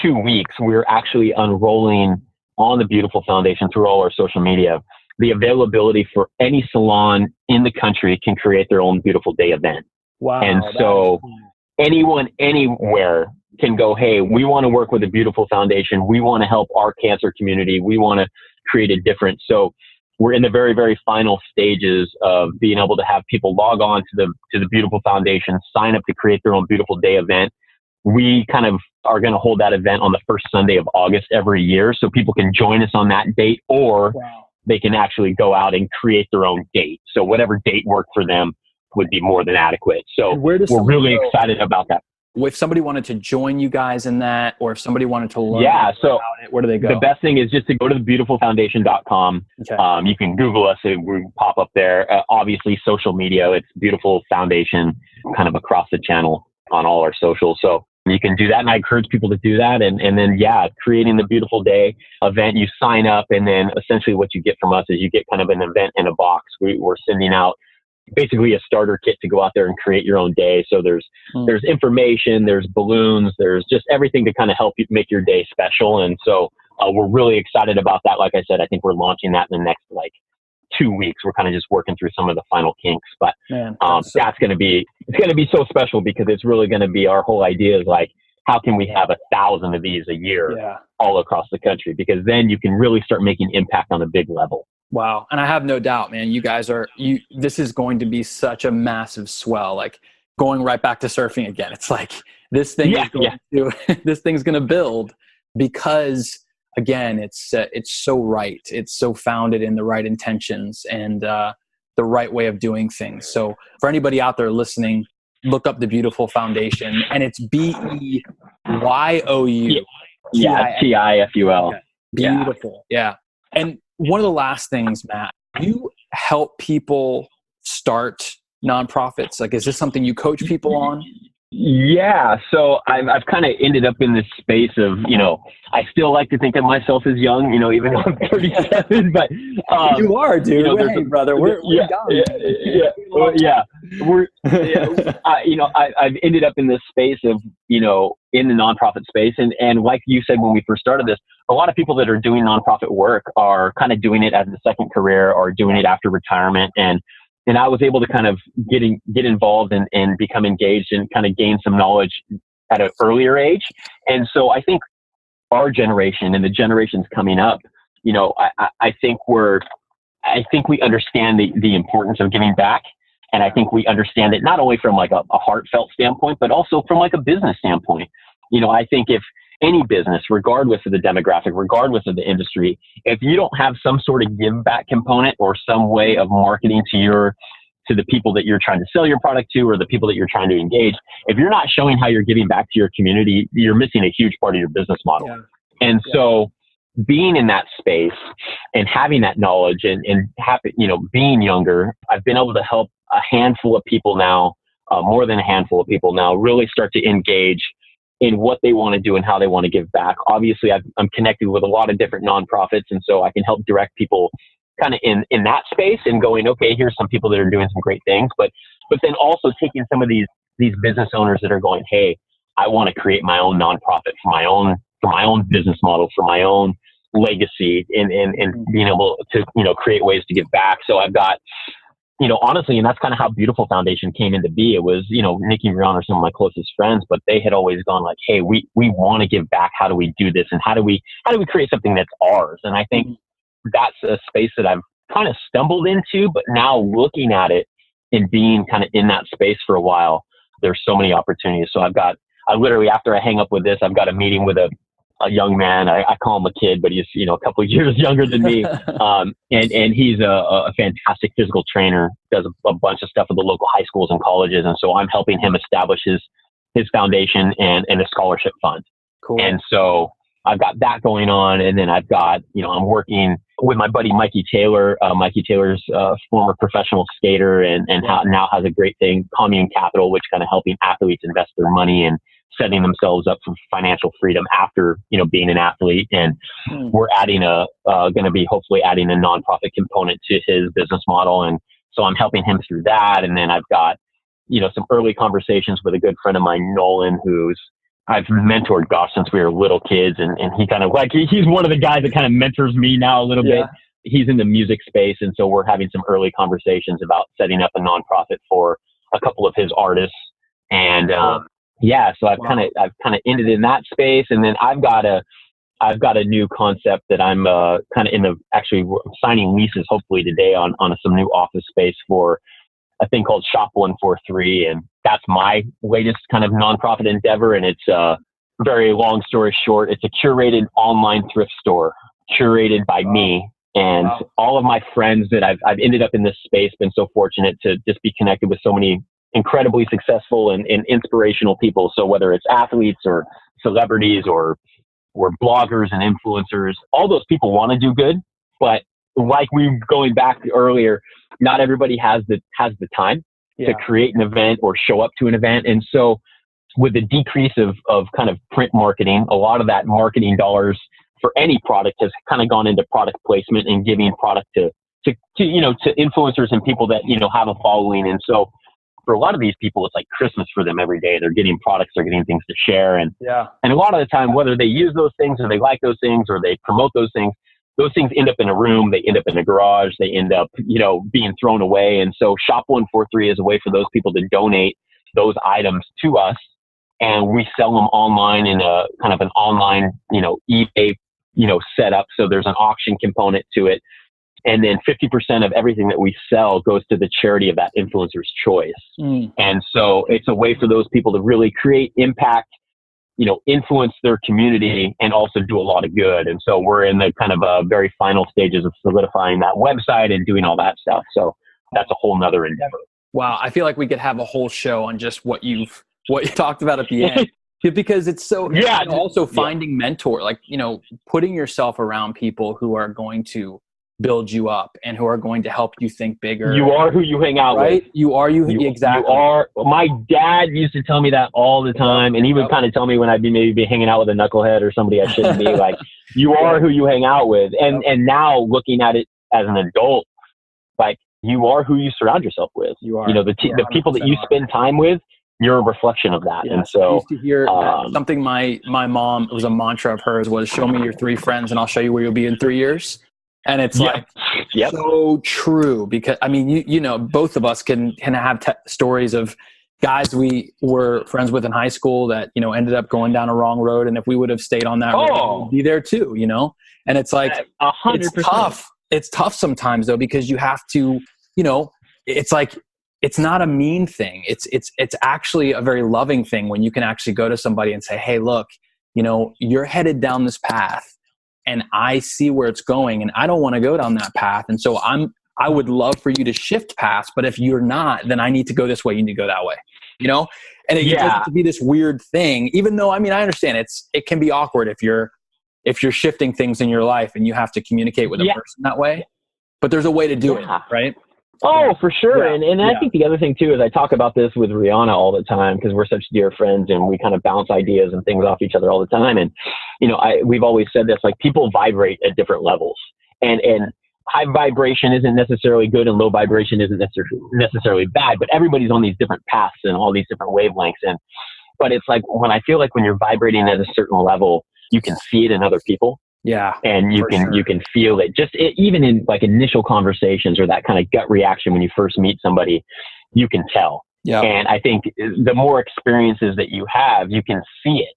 2 weeks, we're actually unrolling on the BeYOUtiful Foundation through all our social media, the availability for any salon in the country can create their own beautiful day event. Wow. And so anyone, anywhere can go, hey, we want to work with the BeYOUtiful Foundation. We want to help our cancer community. We want to create a difference. So we're in the very, very final stages of being able to have people log on to the BeYOUtiful Foundation, sign up to create their own beautiful day event. We kind of are going to hold that event on the first Sunday of August every year. So people can join us on that date, or they can actually go out and create their own date. So whatever date worked for them would be more than adequate. So we're really excited about that. If somebody wanted to join you guys in that, or if somebody wanted to learn about it, where do they go? The best thing is just to go to thebeautifulfoundation.com. Okay. You can Google us. We pop up there. Obviously, social media, it's BeYOUtiful Foundation kind of across the channel on all our socials. So you can do that. And I encourage people to do that. And then, creating the beautiful day event, you sign up. And then essentially what you get from us is you get kind of an event in a box. We're sending out basically a starter kit to go out there and create your own day. So there's information, there's balloons, there's just everything to kind of help you make your day special. And so we're really excited about that. Like I said, I think we're launching that in the next 2 weeks. We're kind of just working through some of the final kinks, but Man, it's going to be so special because it's really going to be our whole idea is like, how can we have 1,000 of these a year all across the country? Because then you can really start making impact on a big level. Wow. And I have no doubt, man, this is going to be such a massive swell, like going right back to surfing again. It's like this thing this thing's going to build because again, it's so right. It's so founded in the right intentions and the right way of doing things. So for anybody out there listening, look up the BeYOUtiful Foundation, and it's BeYOU. TIFUL. Okay. BeYOUtiful. Yeah. And one of the last things, Matt, you help people start nonprofits. Like, is this something you coach people on? Yeah. So I've kind of ended up in this space of, I still like to think of myself as young, even though I'm 37, but you are, dude. Hey, brother, we're young. I've ended up in this space of, in the nonprofit space. And like you said, when we first started this, a lot of people that are doing nonprofit work are kind of doing it as a second career or doing it after retirement. And I was able to kind of get involved and become engaged and kind of gain some knowledge at an earlier age. And so I think our generation and the generations coming up, I think we understand the importance of giving back. And I think we understand it not only from like a heartfelt standpoint, but also from like a business standpoint. I think if any business, regardless of the demographic, regardless of the industry, if you don't have some sort of give back component or some way of marketing to the people that you're trying to sell your product to, or the people that you're trying to engage, if you're not showing how you're giving back to your community, you're missing a huge part of your business model. Yeah. And so being in that space and having that knowledge and being younger, I've been able to help a handful of people now, more than a handful of people now, really start to engage in what they want to do and how they want to give back. Obviously, I'm connected with a lot of different nonprofits, and so I can help direct people kind of in that space and going, okay, here's some people that are doing some great things, but then also taking some of these business owners that are going, hey, I want to create my own nonprofit for my own business model, for my own legacy, and being able to create ways to give back. So I've got, honestly, and that's kind of how BeYOUtiful Foundation came into be. It was, Nikki and Riawna are some of my closest friends, but they had always gone like, hey, we want to give back. How do we do this? And how do we create something that's ours? And I think that's a space that I've kind of stumbled into, but now looking at it and being kind of in that space for a while, there's so many opportunities. So I literally, after I hang up with this, I've got a meeting with a young man. I call him a kid, but he's, a couple of years younger than me. And he's a fantastic physical trainer, does a bunch of stuff with the local high schools and colleges. And so I'm helping him establish his foundation and a scholarship fund. Cool. And so I've got that going on. And then I've got, I'm working with my buddy, Mikey Taylor. Mikey Taylor's a former professional skater and now has a great thing, Commune Capital, which kind of helping athletes invest their money and setting themselves up for financial freedom after, being an athlete. And we're adding going to be hopefully adding a nonprofit component to his business model. And so I'm helping him through that. And then I've got, some early conversations with a good friend of mine, Nolan, I've mentored, since we were little kids. And he kind of he's one of the guys that kind of mentors me now a little bit. He's in the music space. And so we're having some early conversations about setting up a nonprofit for a couple of his artists. And, so I've kind of ended in that space. And then I've got a new concept that I'm kind of actually signing leases hopefully today on some new office space for a thing called Shop 143. And that's my latest kind of nonprofit endeavor. And it's a very long story short, it's a curated online thrift store curated by me. And all of my friends that I've ended up in this space, been so fortunate to just be connected with so many incredibly successful and inspirational people. So whether it's athletes or celebrities or bloggers and influencers, all those people want to do good, but like we going back earlier, not everybody has the time to create an event or show up to an event. And so with the decrease of kind of print marketing, a lot of that marketing dollars for any product has kind of gone into product placement and giving product to influencers and people that, have a following. And so for a lot of these people, it's like Christmas for them every day. They're getting products, they're getting things to share. And a lot of the time, whether they use those things or they like those things or they promote those things, those things end up in a room, they end up in a garage, they end up, being thrown away. And so Shop 143 is a way for those people to donate those items to us. And we sell them online in a kind of an online, eBay, setup. So there's an auction component to it. And then 50% of everything that we sell goes to the charity of that influencer's choice. And so it's a way for those people to really create impact, influence their community and also do a lot of good. And so we're in the kind of very final stages of solidifying that website and doing all that stuff. So that's a whole nother endeavor. Wow. I feel like we could have a whole show on just what you talked about at the end, because it's so, also finding mentor, like, putting yourself around people who are going to build you up and who are going to help you think bigger. You are who you hang out with. You are exactly. You are. My dad used to tell me that all the time, and he would kind of tell me when I'd be hanging out with a knucklehead or somebody I shouldn't be. Like, you are who you hang out with, and now looking at it as an adult, like, you are who you surround yourself with. You are. The people that you spend time with, you're a reflection of that. And so I used to hear something. My mom, it was a mantra of hers, was show me your 3 friends, and I'll show you where you'll be in 3 years. And it's so true, because both of us can have stories of guys we were friends with in high school that, ended up going down a wrong road. And if we would have stayed on that road, we'd be there too, and it's like, 100%. It's tough. It's tough sometimes though, because you have to, it's like, it's not a mean thing. It's actually a very loving thing when you can actually go to somebody and say, hey, look, you're headed down this path. And I see where it's going, and I don't want to go down that path. And so I would love for you to shift paths, but if you're not, then I need to go this way. You need to go that way, And it doesn't have to be this weird thing, even though, I understand it can be awkward if you're shifting things in your life and you have to communicate with a person that way, but there's a way to do it, right? Oh, for sure. And I think the other thing too is I talk about this with Riawna all the time, because we're such dear friends and we kind of bounce ideas and things off each other all the time. And, we've always said this, like, people vibrate at different levels, and high vibration isn't necessarily good and low vibration isn't necessarily bad, but everybody's on these different paths and all these different wavelengths. But it's like, I feel like when you're vibrating at a certain level, you can see it in other people. Yeah. And you can feel it even in like initial conversations or that kind of gut reaction when you first meet somebody, you can tell. Yeah. And I think the more experiences that you have, you can see it.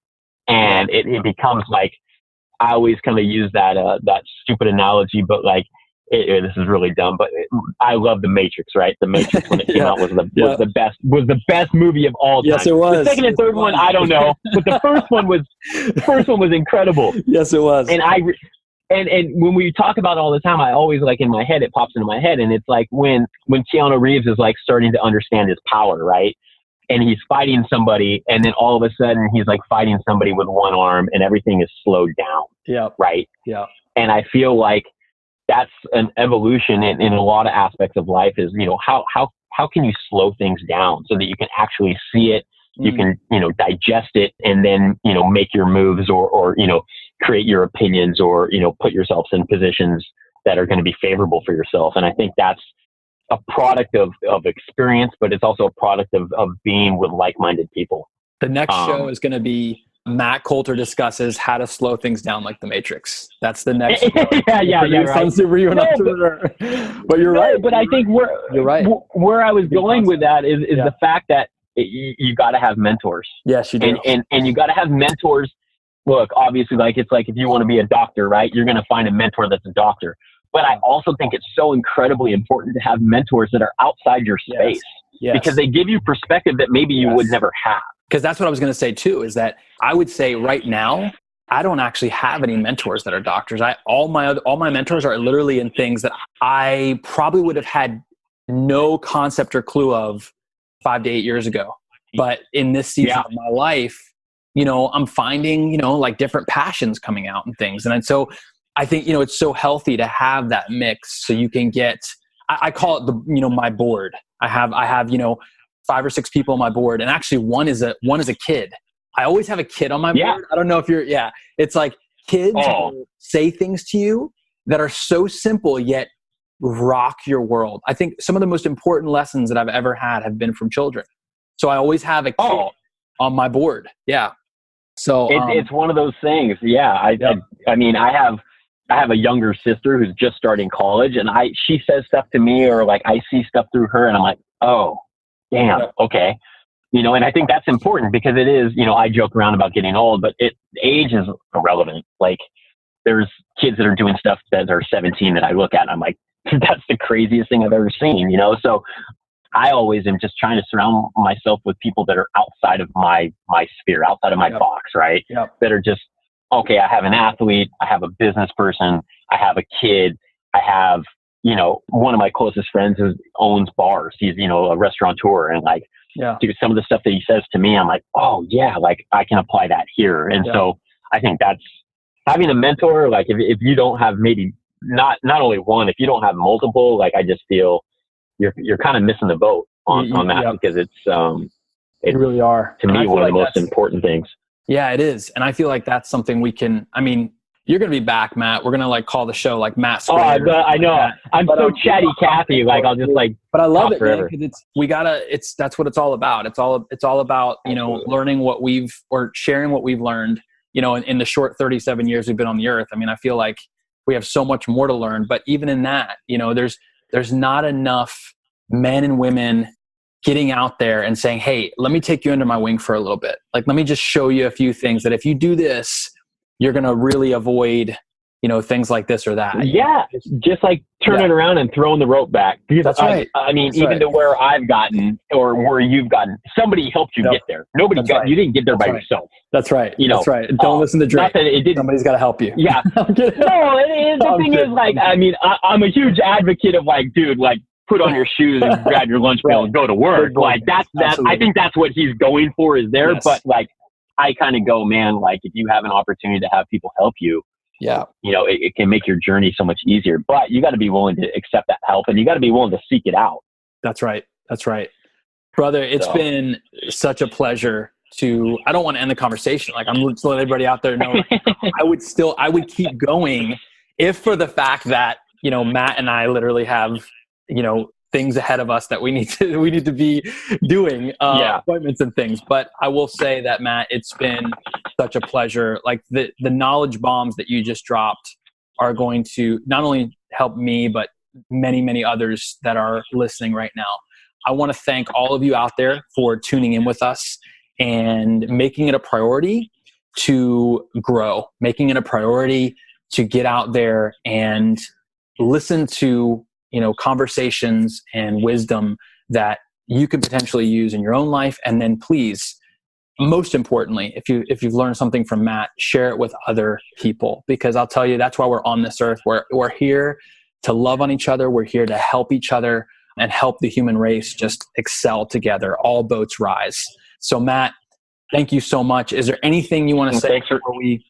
And it becomes like, I always kind of use that stupid analogy, but like, this is really dumb, but I love The Matrix, right? The Matrix, when it came out, was the best movie of all time. Yes, it was. The second and third one, I don't know, but the first one was incredible. Yes, it was. And when we talk about it all the time, I always, like, in my head, it pops into my head, and it's like when Keanu Reeves is like starting to understand his power, right? And he's fighting somebody, and then all of a sudden he's like fighting somebody with one arm, and everything is slowed down. Yeah. Right. Yeah. And I feel like that's an evolution in a lot of aspects of life, is, how can you slow things down so that you can actually see it, you can, digest it, and then, make your moves or create your opinions or, put yourselves in positions that are going to be favorable for yourself. And I think that's a product of experience, but it's also a product of being with like-minded people. The next show is going to be Matt Coulter discusses how to slow things down like The Matrix. That's the next show. Yeah, right. But you're right. But I think where I was going with that is the fact that you got to have mentors. Yes, you do. And you got to have mentors. Look, obviously, like, it's like if you want to be a doctor, right, you're going to find a mentor that's a doctor. But I also think it's so incredibly important to have mentors that are outside your space. Yes. Because they give you perspective that maybe you would never have. Because that's what I was going to say too, is that I would say right now, I don't actually have any mentors that are doctors. All my mentors are literally in things that I probably would have had no concept or clue of 5 to 8 years ago. But in this season of my life, I'm finding, like different passions coming out and things. And so I think, it's so healthy to have that mix so you can get, I call it my board. I have 5 or 6 people on my board, and actually one is a kid. I always have a kid on my board. I don't know if it's like kids will say things to you that are so simple yet rock your world. I think some of the most important lessons that I've ever had have been from children. So I always have a kid on my board. Yeah. So it's one of those things. Yeah. I mean, I have have a younger sister who's just starting college, and she says stuff to me, or like I see stuff through her, and I'm like, oh, damn, okay. And I think that's important because it is, I joke around about getting old, but age is irrelevant. Like, there's kids that are doing stuff that are 17 that I look at and I'm like, that's the craziest thing I've ever seen, So I always am just trying to surround myself with people that are outside of my sphere, outside of my box, right? That are just, okay, I have an athlete, I have a business person, I have a kid, I have, one of my closest friends who owns bars. He's, a restaurateur, and like, dude, some of the stuff that he says to me, I'm like, oh yeah, like I can apply that here. And so I think that's having a mentor. Like if you don't have maybe not only one, if you don't have multiple, like I just feel you're kind of missing the boat on that, because it's it really are, to me, one of the most important things. Yeah, it is. And I feel like that's something we can, you're going to be back, Matt. We're going to like call the show like Matt Squared. Oh, I know. I'm so chatty Cathy. Like I'll just like, but I love it, man, because that's what it's all about. It's all about, learning or sharing what we've learned, in the short 37 years we've been on the earth. I feel like we have so much more to learn, but even in that, there's not enough men and women getting out there and saying, hey, let me take you under my wing for a little bit. Like, let me just show you a few things that if you do this, you're going to really avoid, things like this or that. Yeah. Just like turning around and throwing the rope back. Because that's right. To where I've gotten or where you've gotten, somebody helped you get there. You didn't get there by yourself. That's right. That's right. Don't listen to Drake. Somebody's got to help you. Yeah. The thing is, like, I'm a huge advocate of like, dude, like, put on your shoes and grab your lunch pail and go to work. Like that. I think that's what he's going for is there. Yes. But like, I kind of go, man, like if you have an opportunity to have people help you, it can make your journey so much easier, but you got to be willing to accept that help, and you got to be willing to seek it out. That's right. Brother, it's been such a pleasure I don't want to end the conversation. Like, I'm just letting everybody out there know, I would keep going if for the fact that, Matt and I literally have, things ahead of us that we need to be doing, appointments and things. But I will say that, Matt, it's been such a pleasure. Like the knowledge bombs that you just dropped are going to not only help me, but many, many others that are listening right now. I want to thank all of you out there for tuning in with us and making it a priority to grow, making it a priority to get out there and listen to conversations and wisdom that you could potentially use in your own life. And then please, most importantly, if you've learned something from Matt, share it with other people, because I'll tell you, that's why we're on this earth. We're here to love on each other. We're here to help each other and help the human race just excel together. All boats rise. So Matt, thank you so much. Is there anything you want to say before we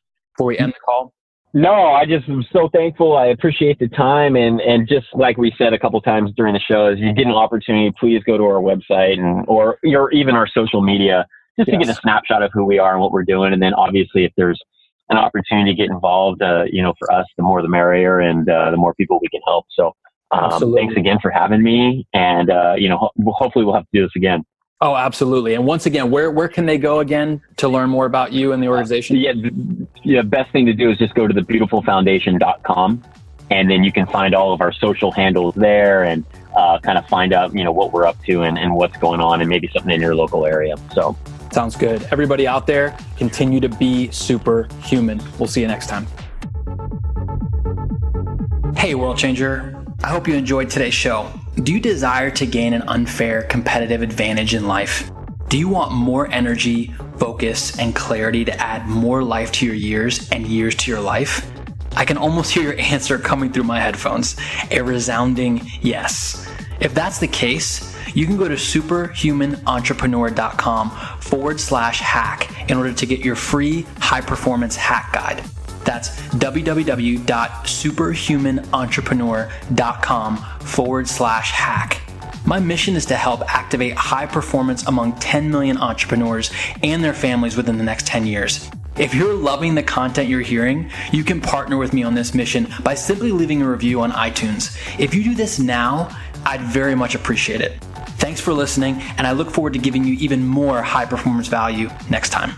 end the call? No, I just am so thankful. I appreciate the time. And just like we said a couple times during the show, if you get an opportunity, please go to our website or even our social media, just to get a snapshot of who we are and what we're doing. And then obviously if there's an opportunity to get involved, for us, the more the merrier, and the more people we can help. So thanks again for having me. And, hopefully we'll have to do this again. Oh, absolutely. And once again, where can they go again to learn more about you and the organization? Best thing to do is just go to BeYOUtifulFoundation.com, and then you can find all of our social handles there and kind of find out, what we're up to and what's going on, and maybe something in your local area. So sounds good. Everybody out there, continue to be superhuman. We'll see you next time. Hey, World Changer. I hope you enjoyed today's show. Do you desire to gain an unfair competitive advantage in life? Do you want more energy, focus, and clarity to add more life to your years and years to your life? I can almost hear your answer coming through my headphones, a resounding yes. If that's the case, you can go to superhumanentrepreneur.com/hack in order to get your free high performance hack guide. That's www.superhumanentrepreneur.com/hack. My mission is to help activate high performance among 10 million entrepreneurs and their families within the next 10 years. If you're loving the content you're hearing, you can partner with me on this mission by simply leaving a review on iTunes. If you do this now, I'd very much appreciate it. Thanks for listening, and I look forward to giving you even more high performance value next time.